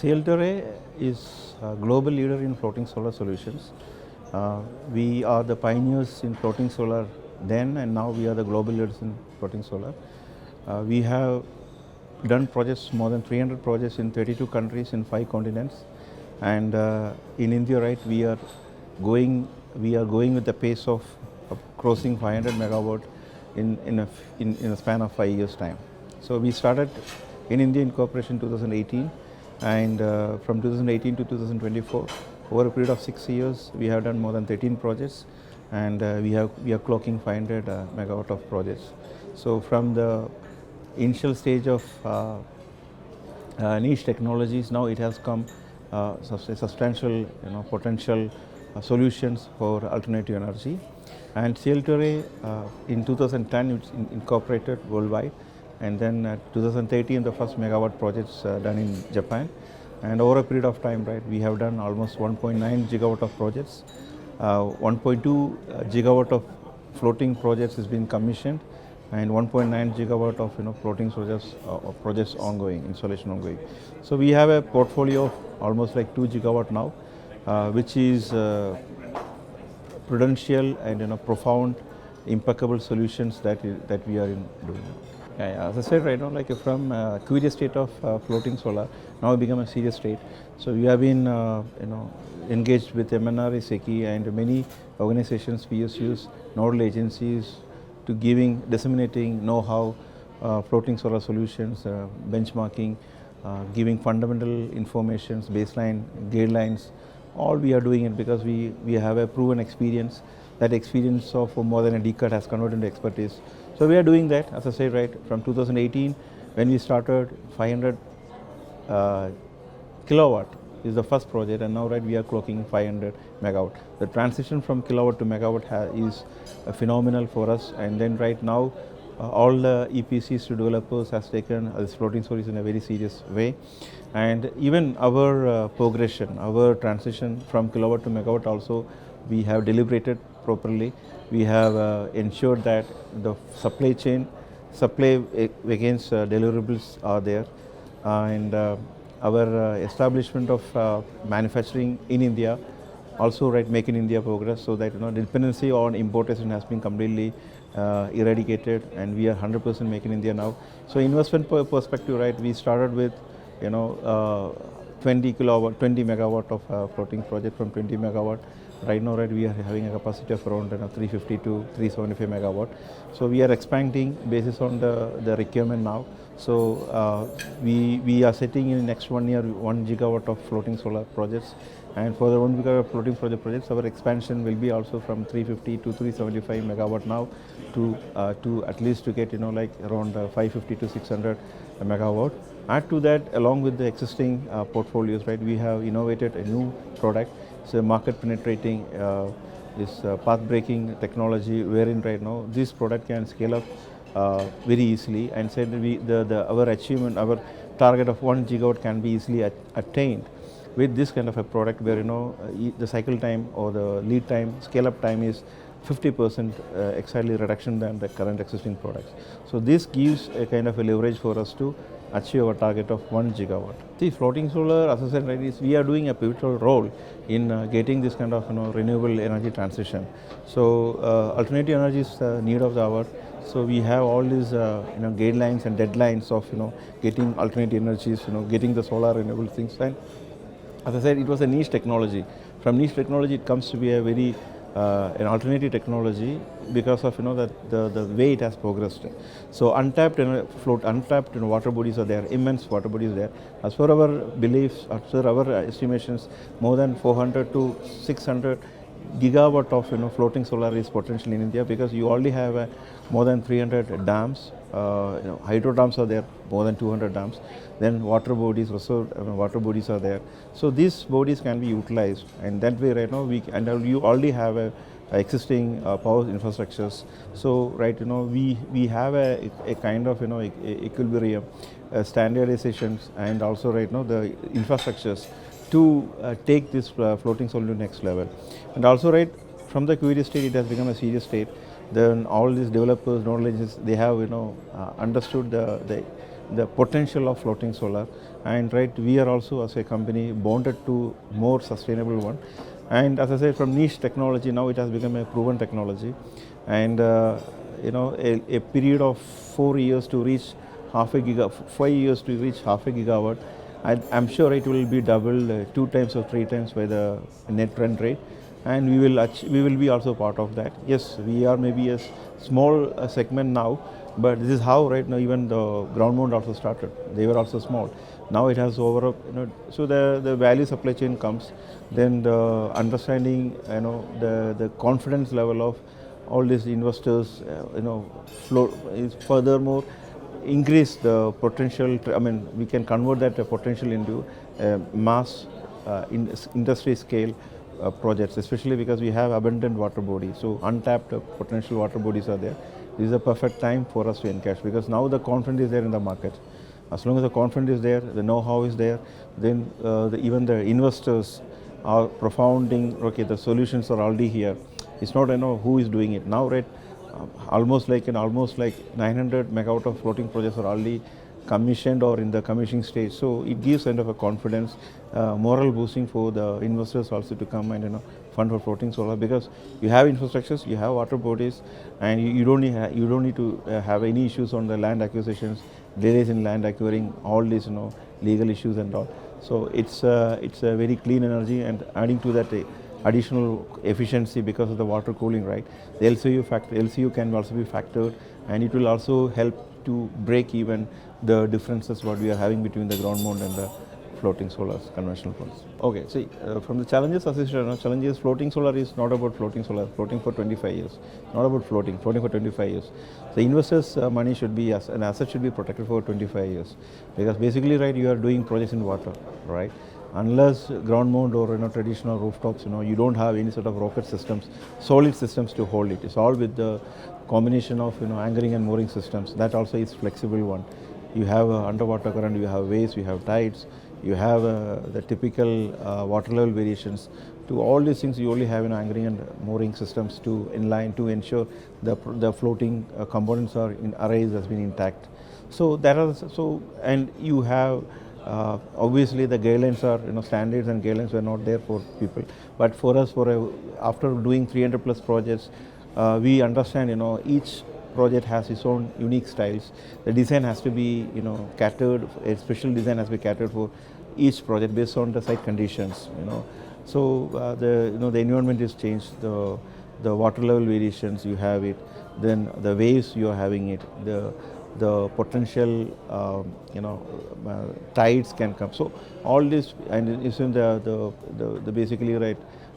Terre is a global leader in floating solar solutions. We are the pioneers in floating solar then, and now we are the global leaders in floating solar. We have done projects, more than 300 projects in 32 countries in 5 continents, and in India, right, we are going with the pace of crossing 500 megawatt in a span of 5 years time. So we started in India incorporation in 2018, and from 2018 to 2024, over a period of 6 years, we have done more than 13 projects, and we are clocking 500 megawatt of projects. So from the initial stage of niche technologies, now it has come substantial potential solutions for alternative energy. And Terre in 2010 it's incorporated worldwide, and then 2013 the first megawatt projects done in Japan. And over a period of time, right, we have done almost 1.9 gigawatt of projects. 1.2 gigawatt of floating projects has been commissioned, and 1.9 gigawatt of floating projects ongoing, installation ongoing. So we have a portfolio of almost like 2 gigawatt now, which is prudential and profound, impeccable solutions that we are doing. Yeah, as I said, right now, like from curious state of floating solar, now it become a serious state. So we have been engaged with MNRE, SECI, and many organizations, PSUs, nodal agencies, to disseminating know-how, floating solar solutions, benchmarking, giving fundamental information, baseline, guidelines. All we are doing it because we have a proven experience. That experience of more than a decade has converted into expertise. So we are doing that, as I said, right, from 2018, when we started 500 kilowatt is the first project, and now, right, we are clocking 500 megawatt. The transition from kilowatt to megawatt is phenomenal for us, and then right now all the EPCs to developers has taken this floating solar in a very serious way. And even our progression, our transition from kilowatt to megawatt also, we have deliberated properly. We have ensured that the supply against deliverables are there, and our establishment of manufacturing in India also, right, make in India progress, so that dependency on importation has been completely eradicated, and we are 100% make in India now. So investment perspective, right, we started with 20 megawatt of floating project from 20 megawatt. Right now, right, we are having a capacity of around 350 to 375 megawatt. So we are expanding basis on the requirement now. So we are setting in next 1 year 1 gigawatt of floating solar projects, and for the 1 gigawatt floating projects, our expansion will be also from 350 to 375 megawatt now to at least to get like around 550 to 600 megawatt. Add to that, along with the existing portfolios, right, we have innovated a new product. It's a market penetrating, this path-breaking technology, wherein right now this product can scale up very easily, and said our achievement, our target of 1 gigawatt can be easily attained with this kind of a product, where the cycle time or the lead time, scale-up time is 50% exactly reduction than the current existing products. So this gives a kind of a leverage for us to achieve our target of 1 gigawatt. See, floating solar, as I said, right, we are doing a pivotal role in getting this kind of renewable energy transition. So alternative energy is the need of the hour. So we have all these guidelines and deadlines of getting alternative energies, getting the solar renewable things. And as I said, it was a niche technology. From niche technology, it comes to be a very an alternative technology because of that the way it has progressed. So untapped water bodies are there, immense water bodies there. As per our beliefs, as per our estimations, more than 400 to 600 gigawatt of floating solar is potential in India, because you already have more than 300 dams. Hydro dams are there, more than 200 dams. Then water bodies, water bodies are there. So these bodies can be utilized, and that way right now you already have a existing power infrastructures. So right, we have a kind of equilibrium, standardizations, and also right now the infrastructures to take this floating solar to next level. And also, right, from the curious state, it has become a serious state. Then all these developers, knowledge, they have understood the the potential of floating solar. And right, we are also as a company bonded to more sustainable one. And as I said, from niche technology, now it has become a proven technology. And a period of 4 years to reach 5 years to reach half a gigawatt. I'm sure it will be doubled 2 times or 3 times by the net run rate, and we will be also part of that. Yes, we are maybe a small segment now, but this is how right now even the ground mount also started. They were also small. Now it has over, so the value supply chain comes, then the understanding, the confidence level of all these investors, is furthermore increase the potential. I mean, we can convert that potential into mass industry scale projects, especially because we have abundant water bodies. So untapped potential water bodies are there. This is a perfect time for us to encash, because now the confidence is there in the market. As long as the confidence is there, the know-how is there, then even the investors are profounding, okay, the solutions are already here. It's not who is doing it. Now, right, almost like 900 megawatt of floating projects are already commissioned or in the commissioning stage. So it gives kind of a confidence, moral boosting for the investors also to come and fund for floating solar, because you have infrastructures, you have water bodies, and you don't need to have any issues on the land acquisitions, delays in land acquiring, all these legal issues and all. So it's a very clean energy, and adding to that additional efficiency because of the water cooling, right? The LCU can also be factored, and it will also help to break even the differences what we are having between the ground mount and the floating solar conventional ones. Okay, see, from the challenges associated, challenges, floating solar is not about floating solar, floating for 25 years, not about floating for 25 years. The investors' money should be, an asset should be protected for 25 years, because basically, right, you are doing projects in water, right? Unless ground mount or traditional rooftops, you don't have any sort of rocket systems, solid systems to hold it. It's all with the combination of anchoring and mooring systems. That also is flexible one. You have underwater current, you have waves, you have tides, you have the typical water level variations. To all these things, you only have anchoring and mooring systems to inline to ensure the floating components are in arrays has been intact. So there are and you have. Obviously, the guidelines are standards and guidelines were not there for people, but for us, after doing 300 plus projects, we understand each project has its own unique styles. The design has to be catered. A special design has to be catered for each project based on the site conditions. So the environment is changed. The water level variations you have it. Then the waves you are having it. The potential tides can come. So all this, and isn't the basically right,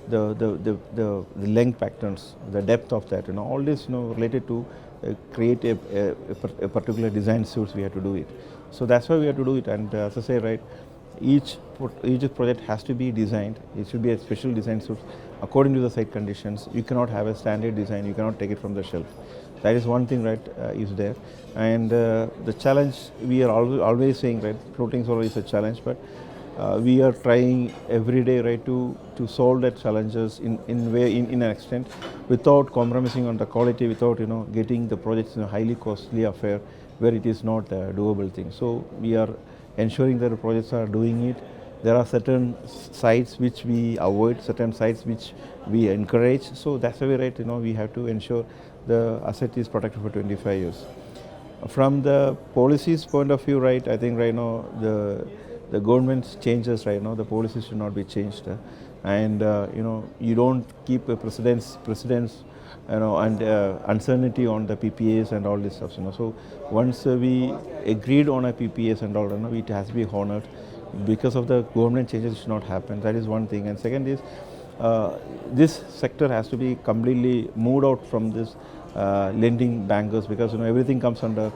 the length patterns, the depth of that, all this related to create a particular design suits. We have to do it. So that's why we have to do it. And as I say, right, each project has to be designed. It should be a special design suit according to the site conditions. You cannot have a standard design. You cannot take it from the shelf. That is one thing, right, is there. And the challenge, we are always saying, right, floating solar is a challenge, but we are trying every day, right, to solve that challenges in an extent, without compromising on the quality, without getting the projects in a highly costly affair where it is not a doable thing. So we are ensuring that the projects are doing it. There are certain sites which we avoid, certain sites which we encourage. So that's why, right, we have to ensure the asset is protected for 25 years. From the policies point of view, right, I think right now the government's changes right now, the policies should not be changed, and you don't keep a precedence and uncertainty on the PPAs and all this stuff. So once we agreed on a PPAs and all, it has to be honored. Because of the government changes, it should not happen. That is one thing. And second is, this sector has to be completely moved out from this lending bankers, because everything comes under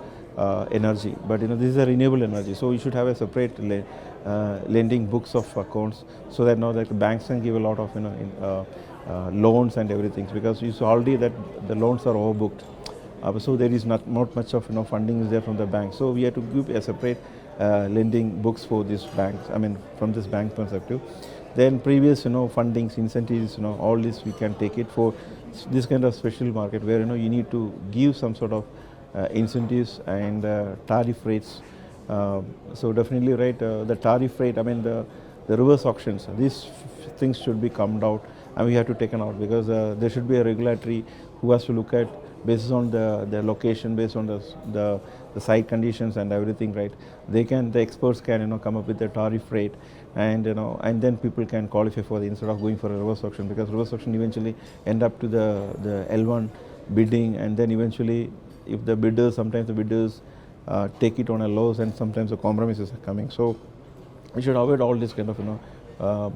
energy, but this is a renewable energy, so you should have a separate lending books of accounts, so that the banks can give a lot of loans and everything, because it's already that the loans are overbooked, so there is not much of funding is there from the bank. So we have to give a separate lending books for these banks, I mean from this bank perspective. Then previous fundings, incentives, all this we can take it for this kind of special market where you need to give some sort of incentives and tariff rates So definitely right, the tariff rate, I mean the reverse auctions, these things should be calmed out and we have to take it out because there should be a regulatory who has to look at based on the location, based on the site conditions and everything, right? The experts can come up with the tariff rate, and and then people can qualify for the instead of going for a reverse auction, because reverse auction eventually end up to the L1 bidding, and then eventually if the bidders, sometimes the bidders take it on a loss, and sometimes the compromises are coming. So we should avoid all this kind of uh,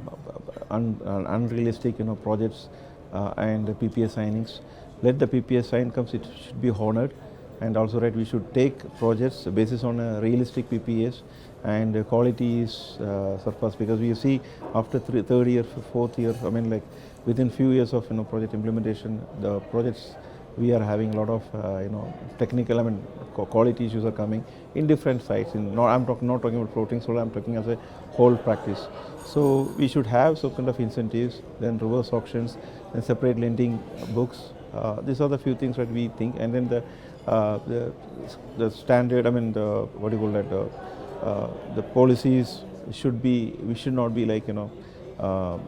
unrealistic projects and PPA signings. Let the PPA sign comes, it should be honored, and also right, we should take projects basis on realistic PPAs, and quality is surpassed, because we see after third year, fourth year, I mean like within few years of project implementation, the projects we are having a lot of technical, I mean quality issues are coming in different sites. Not talking about floating solar, I'm talking as a whole practice. So we should have some kind of incentives, then reverse auctions, then separate lending books. These are the few things that we think, and then the standard, I mean the what do you call that, the policies should be, we should not be like uh, um,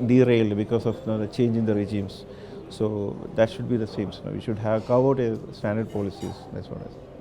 derailed because of the change in the regimes. So that should be the same. So we should have covered standard policies. That's what I say.